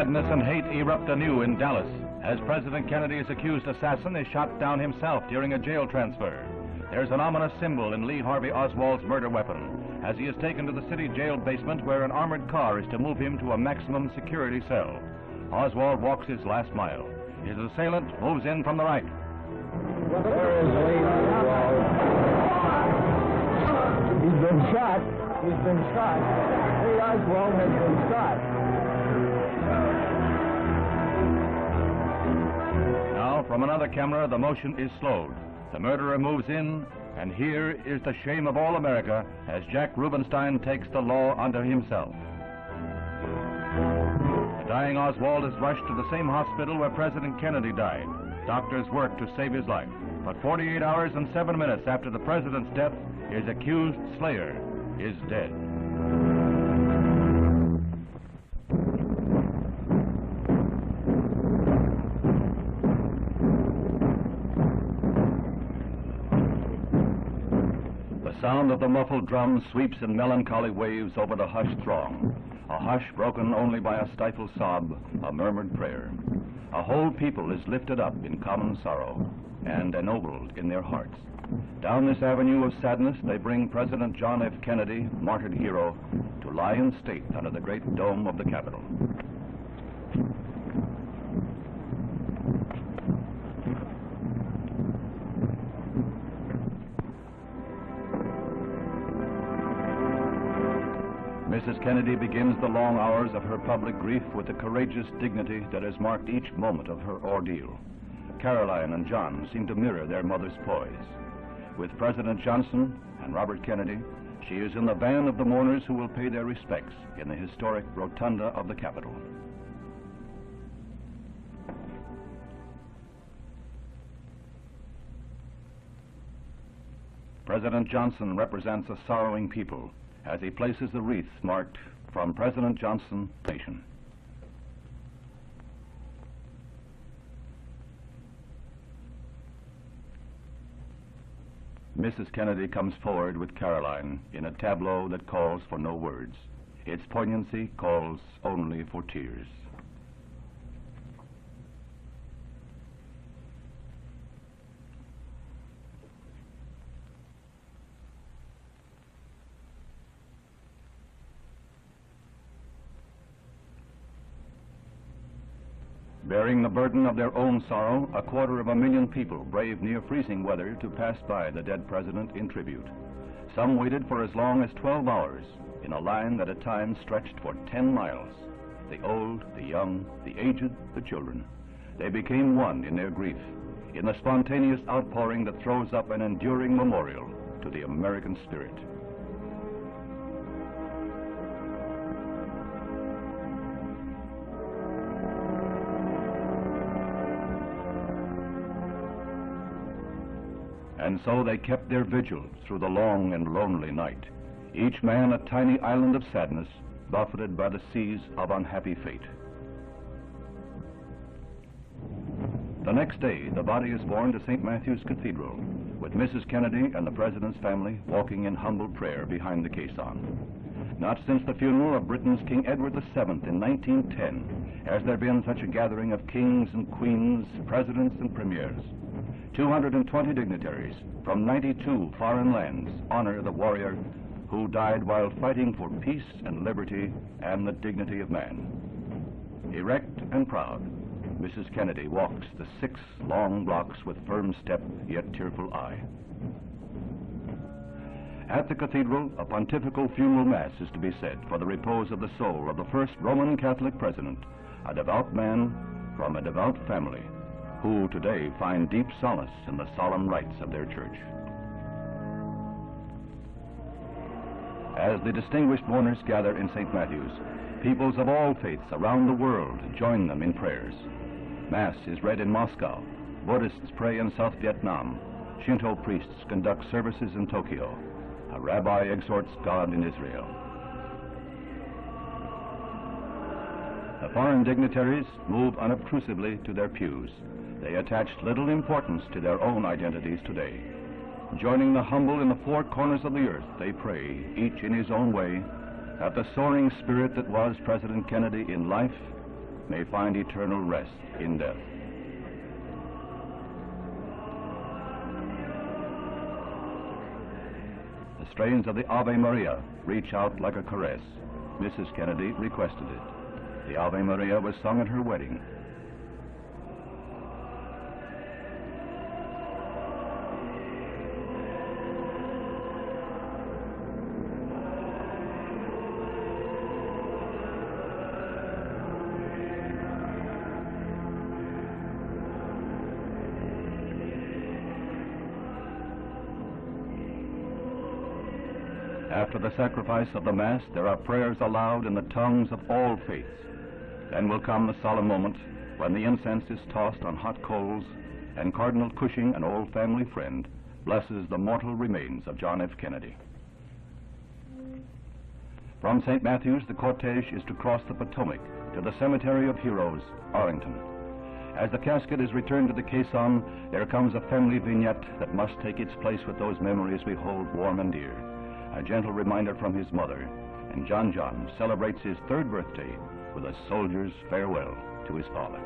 Sadness and hate erupt anew in Dallas as President Kennedy's accused assassin is shot down himself during a jail transfer. There's an ominous symbol in Lee Harvey Oswald's murder weapon as he is taken to the city jail basement where an armored car is to move him to a maximum security cell. Oswald walks his last mile. His assailant moves in from the right. There is Lee Oswald. He's been shot. He's been shot. Lee Oswald has been shot. Now, from another camera, the motion is slowed. The murderer moves in, and here is the shame of all America as Jack Rubenstein takes the law unto himself. The dying Oswald is rushed to the same hospital where President Kennedy died. Doctors work to save his life. But 48 hours and 7 minutes after the president's death, his accused slayer is dead. The sound of the muffled drum sweeps in melancholy waves over the hushed throng, a hush broken only by a stifled sob, a murmured prayer. A whole people is lifted up in common sorrow and ennobled in their hearts. Down this avenue of sadness, they bring President John F. Kennedy, martyred hero, to lie in state under the great dome of the Capitol. Mrs. Kennedy begins the long hours of her public grief with the courageous dignity that has marked each moment of her ordeal. Caroline and John seem to mirror their mother's poise. With President Johnson and Robert Kennedy, she is in the van of the mourners who will pay their respects in the historic rotunda of the Capitol. President Johnson represents a sorrowing people as he places the wreath marked "From President Johnson, Nation." Mrs. Kennedy comes forward with Caroline in a tableau that calls for no words. Its poignancy calls only for tears. Bearing the burden of their own sorrow, 250,000 people braved near freezing weather to pass by the dead president in tribute. Some waited for as long as 12 hours in a line that at times stretched for 10 miles. The old, the young, the aged, the children. They became one in their grief, in the spontaneous outpouring that throws up an enduring memorial to the American spirit. And so they kept their vigil through the long and lonely night, each man a tiny island of sadness, buffeted by the seas of unhappy fate. The next day, the body is borne to St. Matthew's Cathedral, with Mrs. Kennedy and the President's family walking in humble prayer behind the caisson. Not since the funeral of Britain's King Edward VII in 1910 has there been such a gathering of kings and queens, presidents and premiers. 220 dignitaries from 92 foreign lands honor the warrior who died while fighting for peace and liberty and the dignity of man. Erect and proud, Mrs. Kennedy walks the 6 long blocks with firm step yet tearful eye. At the cathedral, a pontifical funeral mass is to be said for the repose of the soul of the first Roman Catholic president, a devout man from a devout family, who today find deep solace in the solemn rites of their church. As the distinguished mourners gather in St. Matthew's, peoples of all faiths around the world join them in prayers. Mass is read in Moscow, Buddhists pray in South Vietnam, Shinto priests conduct services in Tokyo, a rabbi exhorts God in Israel. The foreign dignitaries move unobtrusively to their pews. They attached little importance to their own identities today. Joining the humble in the 4 corners of the earth, they pray, each in his own way, that the soaring spirit that was President Kennedy in life may find eternal rest in death. The strains of the Ave Maria reach out like a caress. Mrs. Kennedy requested it. The Ave Maria was sung at her wedding. After the sacrifice of the Mass, there are prayers aloud in the tongues of all faiths. Then will come the solemn moment when the incense is tossed on hot coals and Cardinal Cushing, an old family friend, blesses the mortal remains of John F. Kennedy. From St. Matthew's, the cortege is to cross the Potomac to the Cemetery of Heroes, Arlington. As the casket is returned to the caisson, there comes a family vignette that must take its place with those memories we hold warm and dear. A gentle reminder from his mother, and John celebrates his 3rd birthday with a soldier's farewell to his father.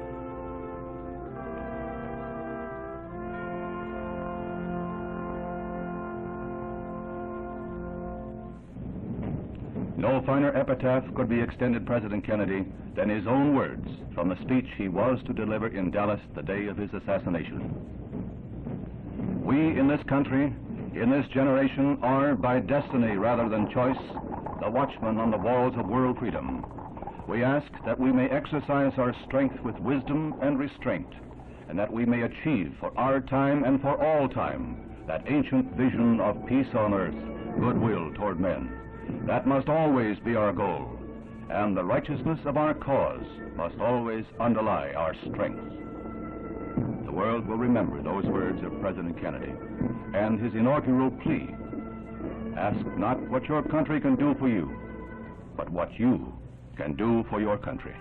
No finer epitaph could be extended President Kennedy than his own words from the speech he was to deliver in Dallas the day of his assassination. We in this country, in this generation, are, by destiny rather than choice, the watchmen on the walls of world freedom. We ask that we may exercise our strength with wisdom and restraint, and that we may achieve for our time and for all time that ancient vision of peace on earth, goodwill toward men. That must always be our goal, and the righteousness of our cause must always underlie our strength. The world will remember those words of President Kennedy and his inaugural plea. Ask not what your country can do for you, but what you can do for your country.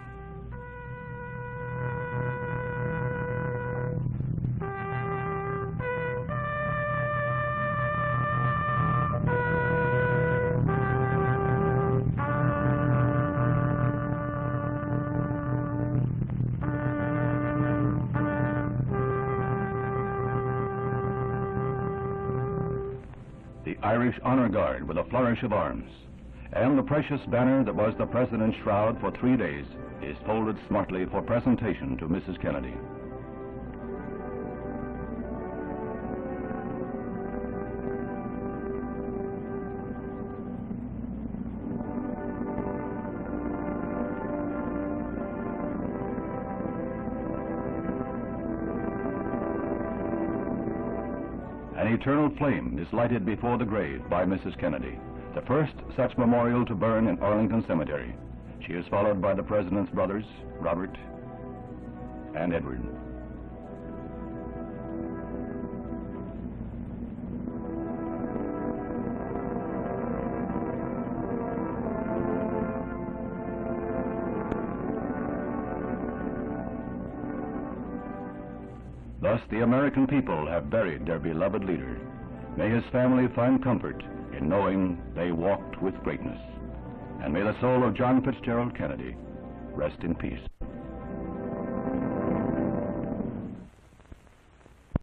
The Irish Honor Guard with a flourish of arms, and the precious banner that was the President's shroud for 3 days is folded smartly for presentation to Mrs. Kennedy. An eternal flame is lighted before the grave by Mrs. Kennedy, the first such memorial to burn in Arlington Cemetery. She is followed by the President's brothers, Robert and Edward. Thus, the American people have buried their beloved leader. May his family find comfort in knowing they walked with greatness. And may the soul of John Fitzgerald Kennedy rest in peace.